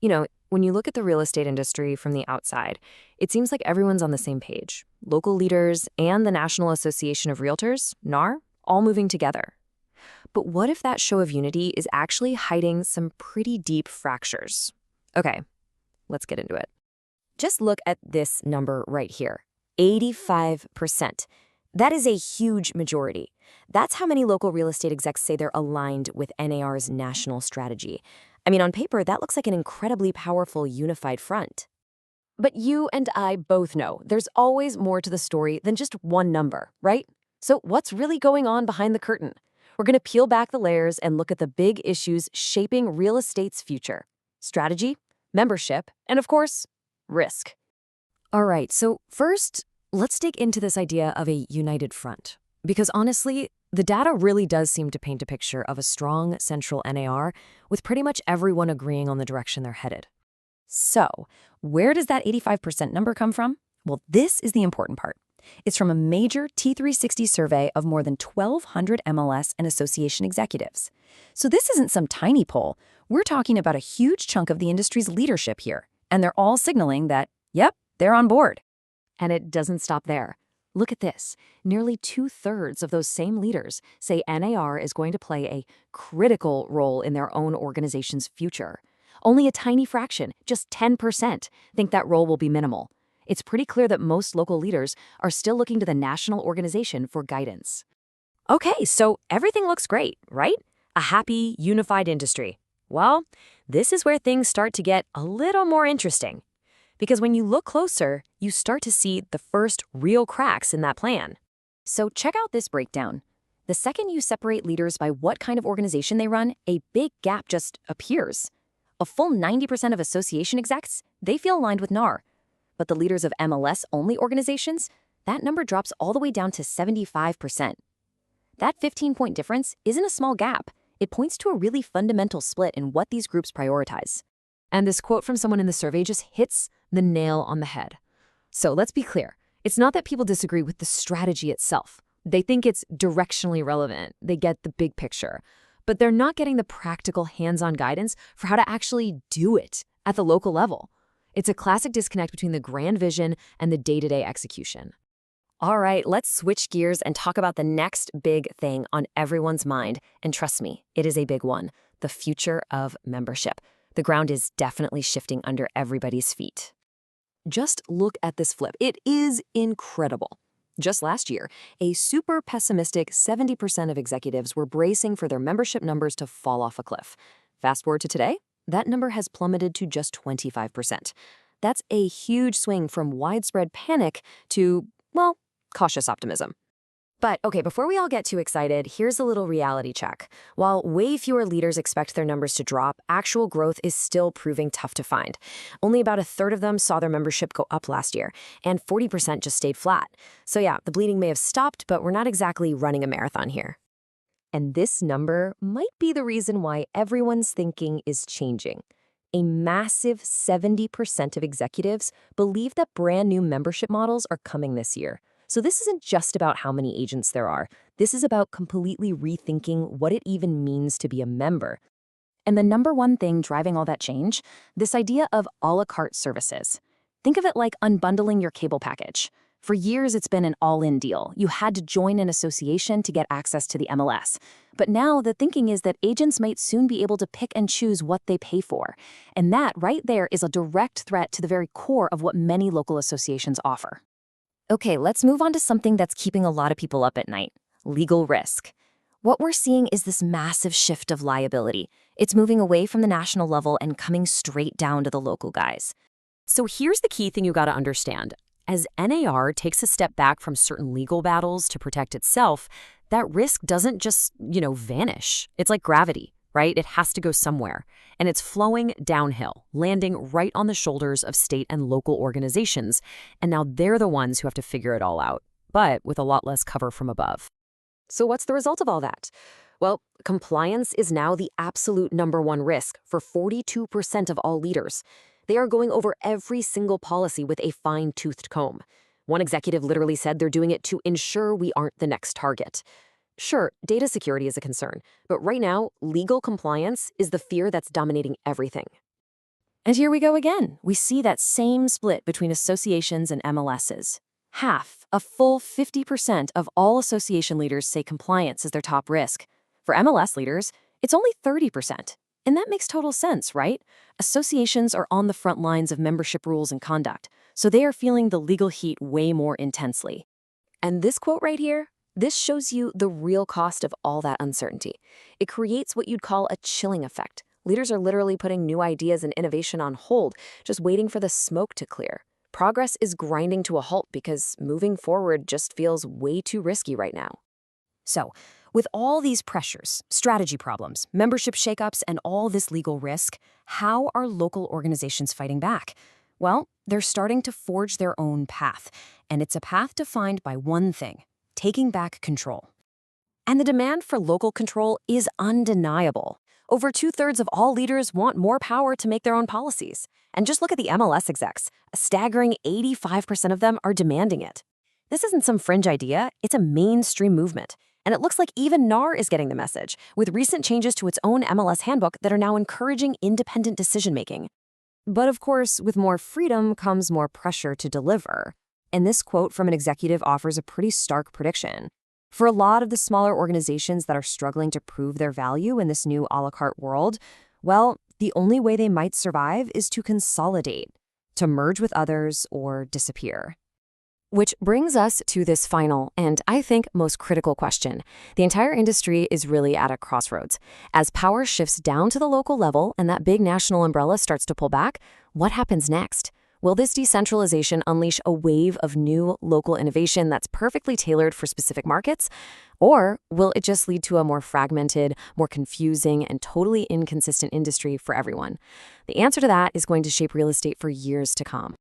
When you look at the real estate industry from the outside, it seems like everyone's on the same page. Local leaders and the National Association of Realtors, NAR, all moving together. But what if that show of unity is actually hiding some pretty deep fractures? Okay, let's get into it. Just look at this number right here, 85%. That is a huge majority. That's how many local real estate execs say they're aligned with NAR's national strategy. I mean, on paper, that looks like an incredibly powerful unified front. But you and I both know there's always more to the story than just one number, right? So what's really going on behind the curtain? We're going to peel back the layers and look at the big issues shaping real estate's future: strategy, membership, and of course, risk. All right, so first, let's dig into this idea of a united front. Because honestly, the data really does seem to paint a picture of a strong central NAR with pretty much everyone agreeing on the direction they're headed. So, where does that 85% number come from? Well, this is the important part. It's from a major T360 survey of more than 1,200 MLS and association executives. So this isn't some tiny poll. We're talking about a huge chunk of the industry's leadership here, and they're all signaling that, yep, they're on board. And it doesn't stop there. Look at this. Nearly 2/3 of those same leaders say NAR is going to play a critical role in their own organization's future. Only a tiny fraction, just 10%, think that role will be minimal. It's pretty clear that most local leaders are still looking to the national organization for guidance. Okay, so everything looks great, right? A happy, unified industry. Well, this is where things start to get a little more interesting. Because when you look closer, you start to see the first real cracks in that plan. So check out this breakdown. The second you separate leaders by what kind of organization they run, a big gap just appears. A full 90% of association execs, they feel aligned with NAR. But the leaders of MLS-only organizations, that number drops all the way down to 75%. That 15-point difference isn't a small gap. It points to a really fundamental split in what these groups prioritize. And this quote from someone in the survey just hits the nail on the head. So let's be clear. It's not that people disagree with the strategy itself. They think it's directionally relevant. They get the big picture. But they're not getting the practical hands-on guidance for how to actually do it at the local level. It's a classic disconnect between the grand vision and the day-to-day execution. All right, let's switch gears and talk about the next big thing on everyone's mind. And trust me, it is a big one: the future of membership. The ground is definitely shifting under everybody's feet. Just look at this flip. It is incredible. Just last year, a super pessimistic 70% of executives were bracing for their membership numbers to fall off a cliff. Fast forward to today, that number has plummeted to just 25%. That's a huge swing from widespread panic to, well, cautious optimism. But okay, before we all get too excited, here's a little reality check. While way fewer leaders expect their numbers to drop, actual growth is still proving tough to find. Only about 1/3 of them saw their membership go up last year, and 40% just stayed flat. So yeah, the bleeding may have stopped, but we're not exactly running a marathon here. And this number might be the reason why everyone's thinking is changing. A massive 70% of executives believe that brand new membership models are coming this year. So this isn't just about how many agents there are. This is about completely rethinking what it even means to be a member. And the number one thing driving all that change, this idea of a la carte services. Think of it like unbundling your cable package. For years, it's been an all-in deal. You had to join an association to get access to the MLS. But now the thinking is that agents might soon be able to pick and choose what they pay for. And that right there is a direct threat to the very core of what many local associations offer. Okay, let's move on to something that's keeping a lot of people up at night: legal risk. What we're seeing is this massive shift of liability. It's moving away from the national level and coming straight down to the local guys. So here's the key thing you gotta understand. As NAR takes a step back from certain legal battles to protect itself, that risk doesn't just, vanish. It's like gravity, right? It has to go somewhere. And it's flowing downhill, landing right on the shoulders of state and local organizations. And now they're the ones who have to figure it all out, but with a lot less cover from above. So what's the result of all that? Well, compliance is now the absolute number one risk for 42% of all leaders. They are going over every single policy with a fine-toothed comb. One executive literally said they're doing it to ensure we aren't the next target. Sure, data security is a concern, but right now, legal compliance is the fear that's dominating everything. And here we go again. We see that same split between associations and MLSs. Half, a full 50% of all association leaders say compliance is their top risk. For MLS leaders, it's only 30%. And that makes total sense, right? Associations are on the front lines of membership rules and conduct, so they are feeling the legal heat way more intensely. And this quote right here, this shows you the real cost of all that uncertainty. It creates what you'd call a chilling effect. Leaders are literally putting new ideas and innovation on hold, just waiting for the smoke to clear. Progress is grinding to a halt because moving forward just feels way too risky right now. So, with all these pressures, strategy problems, membership shakeups, and all this legal risk, how are local organizations fighting back? Well, they're starting to forge their own path, and it's a path defined by one thing: taking back control. And the demand for local control is undeniable. Over 2/3 of all leaders want more power to make their own policies. And just look at the MLS execs. A staggering 85% of them are demanding it. This isn't some fringe idea, it's a mainstream movement. And it looks like even NAR is getting the message, with recent changes to its own MLS handbook that are now encouraging independent decision-making. But of course, with more freedom comes more pressure to deliver. And this quote from an executive offers a pretty stark prediction. For a lot of the smaller organizations that are struggling to prove their value in this new a la carte world, well, the only way they might survive is to consolidate, to merge with others, or disappear. Which brings us to this final, and I think most critical question. The entire industry is really at a crossroads. As power shifts down to the local level and that big national umbrella starts to pull back, what happens next? Will this decentralization unleash a wave of new local innovation that's perfectly tailored for specific markets? Or will it just lead to a more fragmented, more confusing, and totally inconsistent industry for everyone? The answer to that is going to shape real estate for years to come.